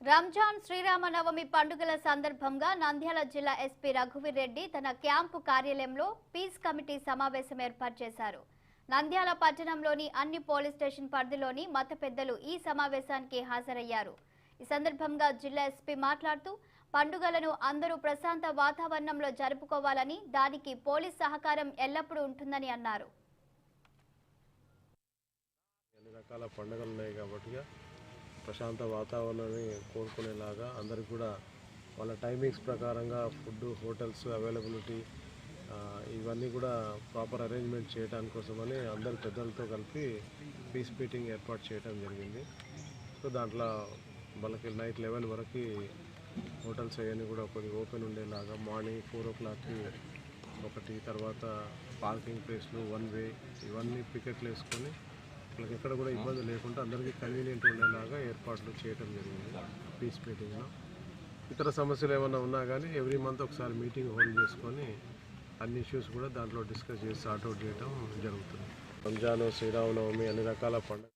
రంజాన్ శ్రీరామనవమి పండుగల సందర్భంగా నంద్యాల జిల్లా ఎస్పీ రఘువీర్ రెడ్డి తన క్యాంపు కార్యాలయంలో పీస్ కమిటీ సమావేశం ఏర్పాటు చేశారు. నంద్యాల పట్టణంలోని అన్ని పోలీస్ స్టేషన్ పరిధిలోని మత పెద్దలు ఈ సమావేశానికి హాజరయ్యారు. ఈ సందర్భంగా జిల్లా ఎస్పీ మాట్లాడుతూ పండుగలను అందరూ ప్రశాంత వాతావరణంలో జరుపుకోవాలని, దానికి పోలీస్ సహకారం ఎల్లప్పుడూ ఉంటుందని అన్నారు. రకాల పండుగలు ఉన్నాయి కాబట్టి ప్రశాంత వాతావరణాన్ని కోరుకునేలాగా అందరికి కూడా వాళ్ళ టైమింగ్స్ ప్రకారంగా ఫుడ్, హోటల్స్ అవైలబిలిటీ ఇవన్నీ కూడా ప్రాపర్ అరేంజ్మెంట్ చేయడానికి కోసమని అందరి పెద్దలతో కలిపి పీస్ మీటింగ్ ఏర్పాటు చేయడం జరిగింది. సో దాంట్లో వాళ్ళకి నైట్ 11 వరకు హోటల్స్ అవన్నీ కూడా కొద్దిగా ఓపెన్ ఉండేలాగా, మార్నింగ్ 4 o'clockకి ఒకటి, తర్వాత పార్కింగ్ ప్లేస్లు, 1 way ఇవన్నీ పికెట్లు వేసుకొని వాళ్ళకి ఎక్కడ కూడా ఇబ్బంది లేకుండా అందరికీ కన్వీనియంట్ ఉండేలాగా ఏర్పాట్లు చేయడం జరిగింది. పీస్ మీటింగ్లో ఇతర సమస్యలు ఏమైనా ఉన్నా కానీ ఎవ్రీ మంత్ ఒకసారి మీటింగ్ హోల్డ్ చేసుకొని అన్ని ఇష్యూస్ కూడా దాంట్లో డిస్కస్ చేసి సార్ట్అవుట్ చేయడం జరుగుతుంది. రంజాన్, శ్రీరామనవమి అన్ని రకాల పండుగ